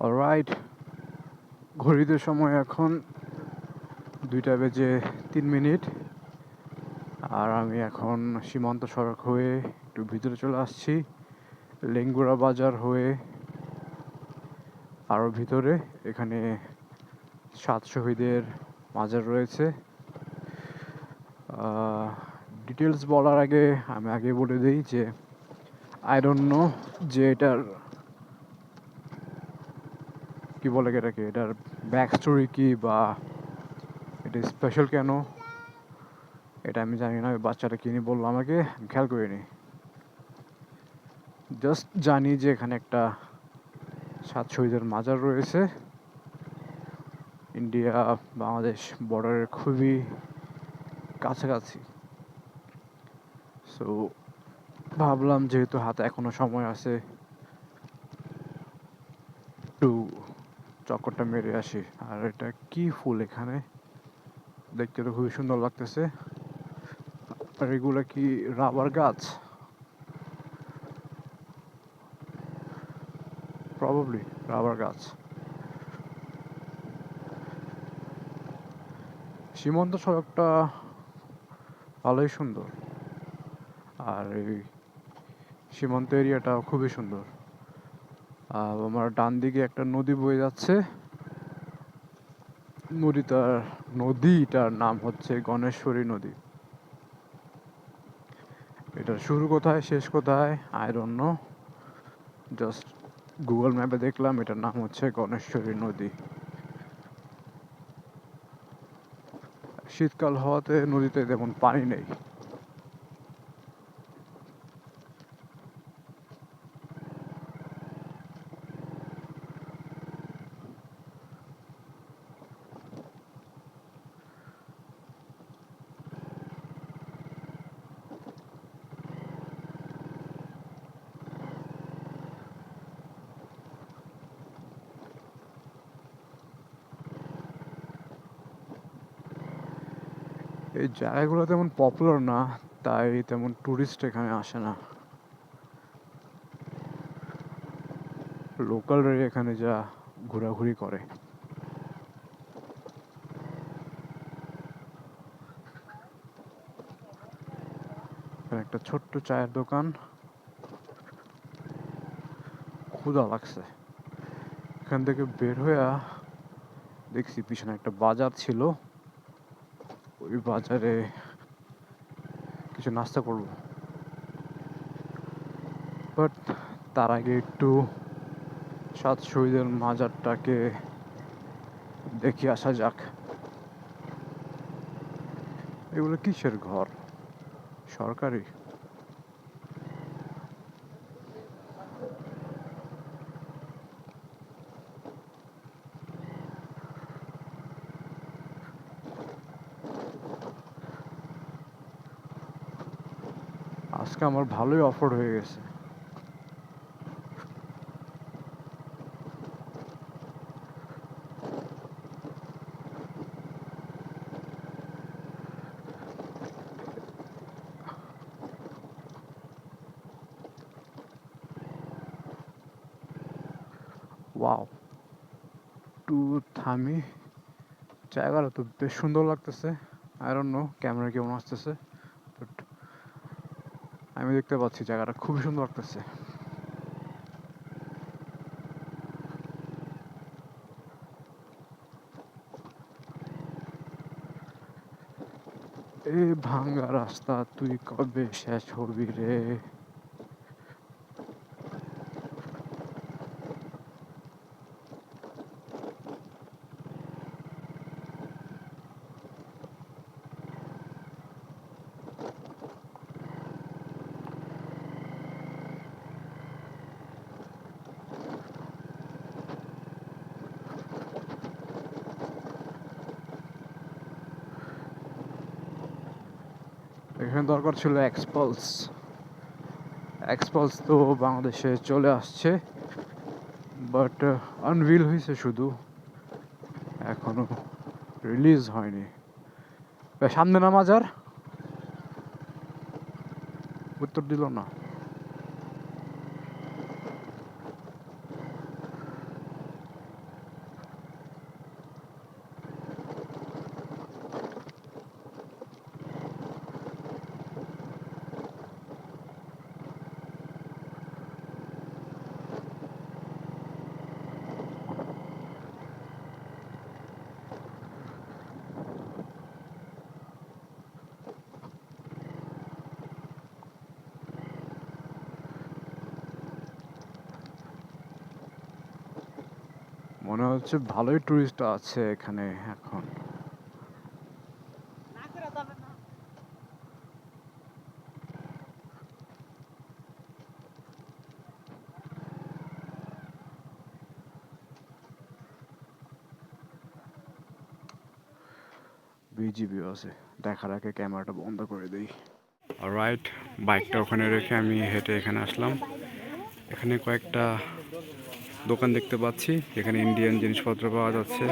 Alright, ঘড়িতে সময় এখন 2:03। আর আমি এখন সীমান্ত সড়ক হয়ে একটু ভিতরে চলে আসছি, লেঙ্গুড়া বাজার হয়ে আরও ভিতরে। এখানে 7 শহীদের মাজার রয়েছে। ডিটেলস বলার আগে আমি আগে বলে দিই যে আই ডোন্ট নো যে এটার কি বলে এটাকে, এটার ব্যাক স্টোরি কি বা এটা স্পেশাল কেন, এটা আমি জানি না। বাচ্চাটা কিনে বললো আমাকে, আমি খেয়াল করিনি। জাস্ট জানি যে এখানে একটা 7 শহীদের মাজার রয়েছে, ইন্ডিয়া বাংলাদেশ বর্ডারের খুবই কাছাকাছি। সো ভাবলাম যেহেতু হাতে এখনো সময় আছে, একটু চক্করটা মেরে আসি। আর এটা কি ফুল, এখানে দেখতে তো খুবই সুন্দর লাগতেছে। আর এগুলো কি রাবার গাছ? প্রবাবলি রাবার গাছ। সীমান্ত সড়কটা ভালোই সুন্দর, আর এই সীমান্ত এরিয়াটাও খুবই সুন্দর। আর আমার ডান দিকে একটা নদী বয়ে যাচ্ছে। নদীটার নাম হচ্ছে গণেশ্বরী নদী। এটার শুরু কোথায় শেষ কোথায় I don't know, just Google ম্যাপে দেখলাম এটার নাম হচ্ছে গণেশ্বরী নদী। শীতকাল হওয়াতে নদীতে তেমন পানি নেই। এই জায়গাগুলো তেমন পপুলার না, তাই তেমন টুরিস্ট এখানে আসে না। লোকালরা এখানে যা ঘোরাঘুরি করে। এখানে একটা ছোট্ট চায়ের দোকান। ক্ষুধা লাগছে। এখান থেকে বের হইয়া দেখছি পিছনে একটা বাজার ছিল, ওই বাজারে কিছু নাস্তা করব। বাট তার আগে একটু 7 শহীদের মাজারটাকে দেখে আসা যাক। এগুলো কিসের ঘর? সরকারি? আজকে আমার ভালোই অফার হয়ে গেছে। ওয়াও, একটু থামি। জায়গাটা তো বেশ সুন্দর লাগতেছে। আই ডোন্ট নো ক্যামেরা কেমন আসতেছে, বাট আমি দেখতে পাচ্ছি জায়গাটা খুবই সুন্দর লাগতেছে। এই ভাঙ্গা রাস্তা তুই কবে শেষ হবি রে? এখানে দরকার ছিল এক্সপালস। এক্সপালস তো বাংলাদেশে চলে আসছে, বাট আনভিল হয়েছে শুধু, এখনো রিলিজ হয়নি। সামনে না মাজার, উত্তর দিল না। মনে হচ্ছে ভালোই টুরিস্ট আছে এখানে এখন। বিজিবি আছে, দেখার আগে ক্যামেরাটা বন্ধ করে দিই। অলরাইট, বাইকটা ওখানে রেখে আমি হেঁটে এখানে আসলাম। এখানে কয়েকটা দোকান দেখতে পাচ্ছি, এখানে ইন্ডিয়ান জিনিসপত্র পাওয়া যাচ্ছে,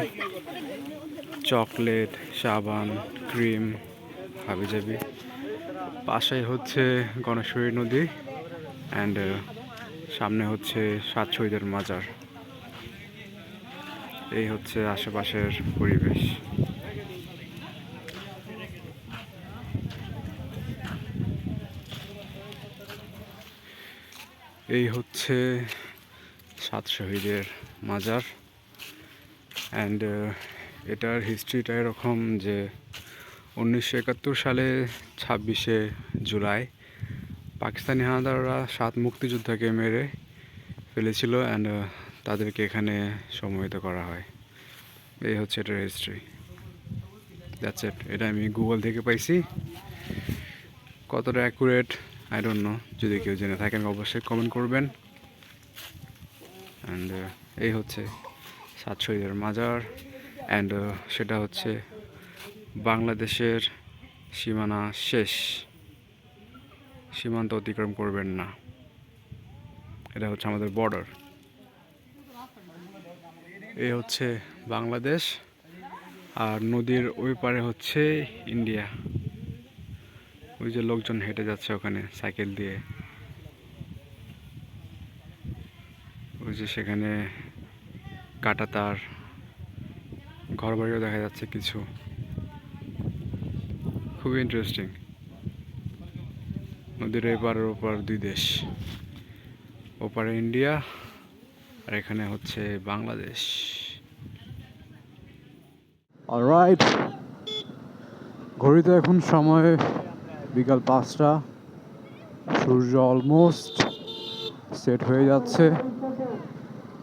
চকলেট, সাবান, ক্রিম, হাবিজাবি। পাশেই হচ্ছে গণেশ্বরী নদী অ্যান্ড সামনে হচ্ছে সাত শহীদের মাজার। এই হচ্ছে আশেপাশের পরিবেশ। এই হচ্ছে সাত শহীদের মাজার অ্যান্ড এটার হিস্ট্রিটা এরকম যে 1971 সালে 26শে জুলাই পাকিস্তানি হানাদাররা 7 মুক্তিযোদ্ধাকে মেরে ফেলেছিল অ্যান্ড তাদেরকে এখানে সমাহিত করা হয়। এই হচ্ছে এটার হিস্ট্রি। That's it. এটা আমি গুগল থেকে পাইছি, কতটা অ্যাকুরেট আই ডোন্ট নো। যদি কেউ জেনে থাকেন অবশ্যই কমেন্ট করবেন। অ্যান্ড এই হচ্ছে সাত শহীদের মাজার অ্যান্ড সেটা হচ্ছে বাংলাদেশের সীমানা শেষ, সীমান্ত অতিক্রম করবেন না। এটা হচ্ছে আমাদের বর্ডার। এই হচ্ছে বাংলাদেশ আর নদীর ওই পারে হচ্ছে ইন্ডিয়া। ওই যে লোকজন হেঁটে যাচ্ছে ওখানে সাইকেল দিয়ে, ওই যে সেখানে কাঁটাতার, ঘরবাড়িও দেখা যাচ্ছে কিছু। খুবই ইন্টারেস্টিং। নদীর এপারের ওপার দুই দেশ, ওপারে ইন্ডিয়া আর এখানে হচ্ছে বাংলাদেশ। অলরাইট, ঘড়িতে এখন সময় বিকাল 5টা। সূর্য অলমোস্ট সেট হয়ে যাচ্ছে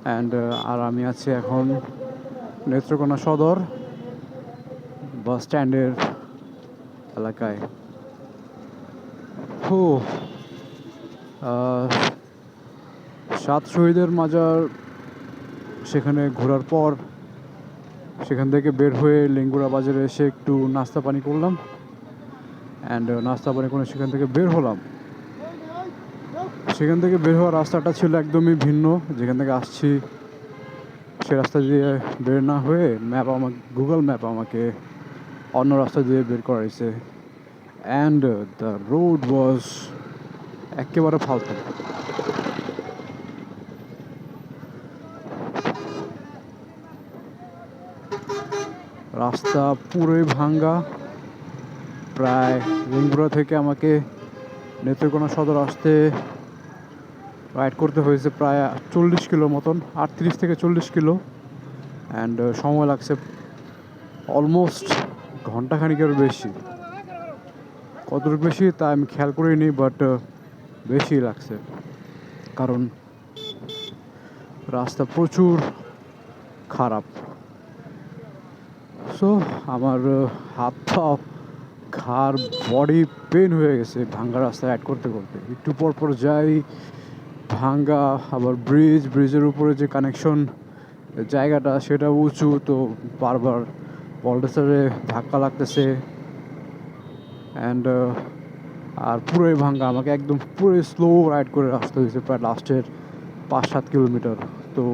অ্যান্ড আর আমি আছি এখন নেত্রকোনা সদর বাস স্ট্যান্ডের এলাকায়। সাত শহীদের মাজার সেখানে ঘোরার পর সেখান থেকে বের হয়ে লিঙ্গুরা বাজারে এসে একটু নাস্তা পানি করলাম অ্যান্ড নাস্তা পানি করে সেখান থেকে বের হলাম। সেখান থেকে বের হওয়ার রাস্তাটা ছিল একদমই ভিন্ন। যেখান থেকে আসছি সে রাস্তা দিয়ে বের না হয়ে গুগল ম্যাপ আমাকে অন্য রাস্তা দিয়ে বের করাইছে অ্যান্ড দ্য রোড ওয়াজ একেবারে ফালতু। রাস্তা পুরোই ভাঙ্গা। প্রায় লিঙ্গুরা থেকে আমাকে নেত্রকোনা সদর আসতে রাইড করতে হয়েছে প্রায় 40 কিলো মতন, 38 থেকে 40 কিলো অ্যান্ড সময় লাগছে অলমোস্ট ঘন্টাখানিকের বেশি। কতটুকু বেশি তা আমি খেয়াল করিনি, বাট বেশি লাগছে কারণ রাস্তা প্রচুর খারাপ। সো আমার হাত পা, ঘাড়, বডি পেন হয়ে গেছে ভাঙ্গা রাস্তায় রাইড করতে করতে। একটু পর পর যাই ভাঙ্গা, আবার ব্রিজের উপরে যে কানেকশন জায়গাটা সেটা উঁচু, তো বারবার বলডেসারে ধাক্কা লাগতেছে অ্যান্ড আর পুরোই ভাঙ্গা। আমাকে একদম পুরোই স্লো রাইড করে আসতে হয়েছে প্রায় লাস্টের 5-7 কিলোমিটার। তো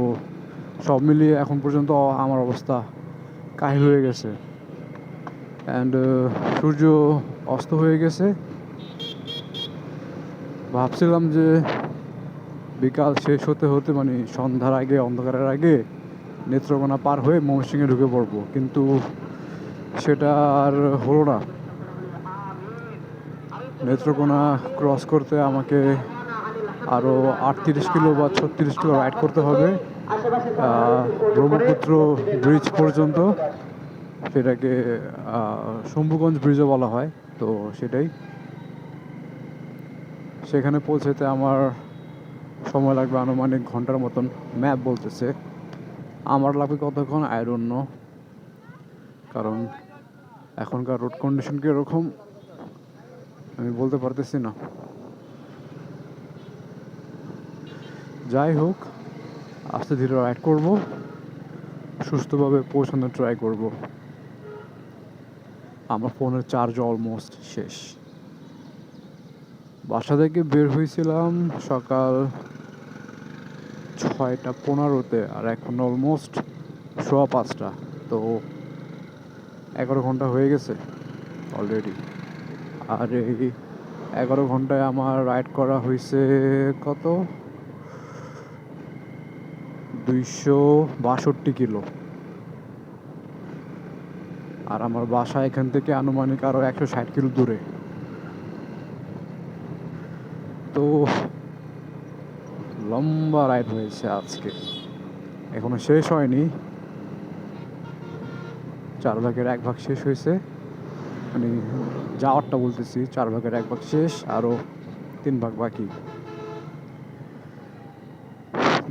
সব মিলিয়ে এখন পর্যন্ত আমার অবস্থা কাহিল হয়ে গেছে অ্যান্ড সূর্য অস্ত হয়ে গেছে। ভাবছিলাম যে বিকাল শেষ হতে হতে মানে সন্ধ্যার আগে, অন্ধকারের আগে নেত্রকোনা পার হয়ে ময়মনসিংহে ঢুকে পড়বো, কিন্তু সেটা আর হলো না। নেত্রকোনা ক্রস করতে আমাকে আরও 38 কিলো বা 36 কিলো রাইড করতে হবে ব্রহ্মপুত্র ব্রিজ পর্যন্ত। সেটাকে শম্ভুগঞ্জ ব্রিজও বলা হয়। তো সেটাই, সেখানে পৌঁছাতে আমার সময় লাগবে আনুমানিক ঘন্টার মতন ম্যাপ বলতেছে। আমার লাগবে কতক্ষণ আই ডোন্ট নো, কারণ এখনকার রোড কন্ডিশন কীরকম আমি বলতে পারতেছি না। যাই হোক, আস্তে ধীরে রাইড করব, সুস্থভাবে পৌঁছানোর ট্রাই করব। আমার ফোনের চার্জ অলমোস্ট শেষ। বাসা থেকে বের হয়েছিলাম সকাল 6:15-তে, আর এখন অলমোস্ট 5:15, তো 11 ঘন্টা হয়ে গেছে অলরেডি। আর এই 11 ঘন্টায় আমার রাইড করা হয়েছে কত, 262 কিলো। আর আমার বাসা এখান থেকে আনুমানিক আরও 160 কিলো দূরে। তো লম্বা রাইড হয়েছে আজকে, এখনো শেষ হয়নি। 4/1 শেষ হয়েছে, মানে যাওয়ারটা বলতেছি, 4/1 শেষ, আরও 3 ভাগ বাকি।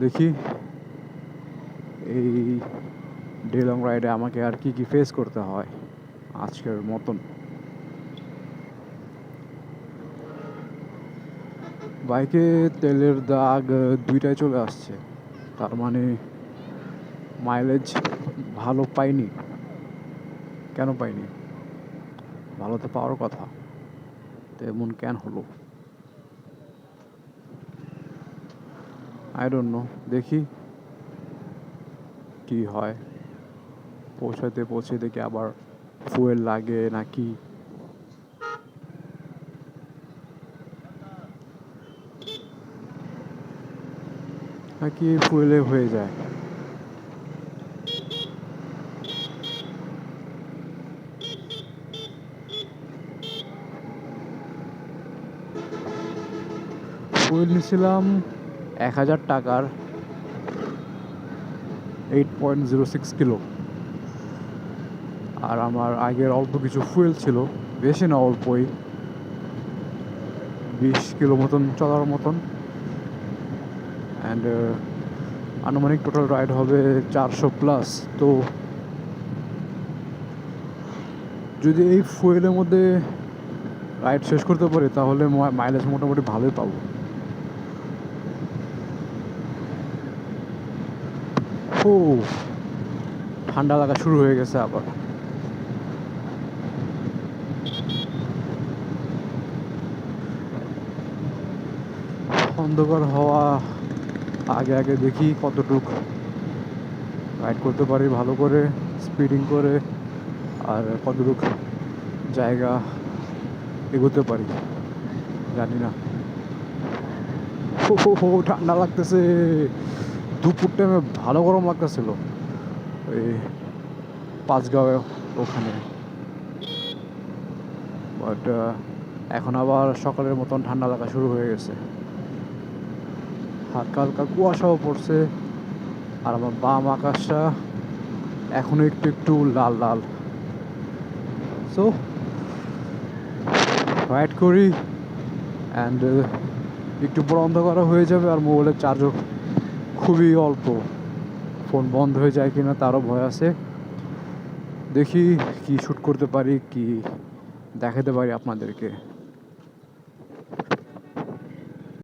দেখি এই ডে লং রাইডে আমাকে আর কি কি ফেস করতে হয় আজকের মতন। বাইকে তেলের দাগ 2টায় চলে আসছে, তার মানে মাইলেজ ভালো পাইনি। কেন পাইনি? ভালো তো পাওয়ার কথা, তো এমন কেন হলো আই ডোন্ট নো। দেখি কি হয়। পৌঁছে দেখি আবার ফুয়েল লাগে নাকি। ফুয়েলে হয়ে যায়। ফুয়েল নিয়েছিলাম 1000 টাকার 8.06 কিলো। আর আমার আগের অল্প কিছু ফুয়েল ছিল, বেশি না, অল্পই, 20 কিলো মতন চলার মতন। অ্যান্ড আনুমানিক টোটাল রাইড হবে 400+। তো যদি এই ফুয়েলের মধ্যে রাইড শেষ করতে পারি তাহলে মাইলেজ মোটামুটি ভালোই পাবো। ও, ঠান্ডা লাগা শুরু হয়ে গেছে আবার। অন্ধকার হওয়া আগে আগে দেখি কতটুক রাইড করতে পারি ভালো করে, স্পিডিং করে, আর কতটুক জায়গা এগোতে পারি জানি না। ও ঠান্ডা লাগতেছে। দুপুর টাইমে ভালো গরম লাগতেছিল ওই পাঁচগাঁও ওখানে, বাট এখন আবার সকালের মতন ঠান্ডা লাগা শুরু হয়ে গেছে। হালকা হালকা কুয়াশাও পড়ছে, আর আমার বাম আকাশটা এখনো একটু একটু লাল লাল। সো রাইড করি, অ্যান্ড একটু পর অন্ধকার হয়ে যাবে, আর মোবাইলের চার্জও খুবই অল্প। ফোন বন্ধ হয়ে যায় কিনা তারও ভয় আছে। দেখি কি শ্যুট করতে পারি, কি দেখাতে পারি আপনাদেরকে।